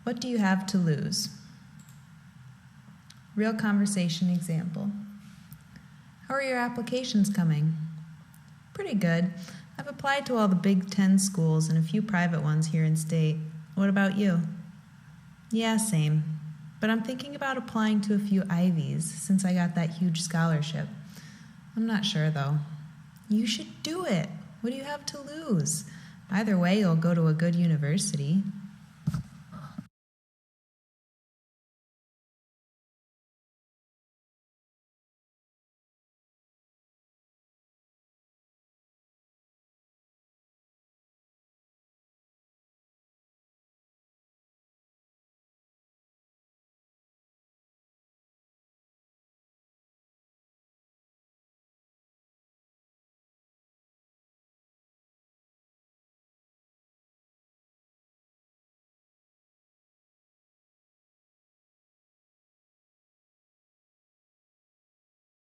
What do you have to lose? Real conversation example. How are your applications coming? Pretty good. I've applied to all the Big Ten schools and a few private ones here in state. What about you? Yeah, same. But I'm thinking about applying to a few Ivies since I got that huge scholarship. I'm not sure though. You should do it. What do you have to lose? Either way, you'll go to a good university.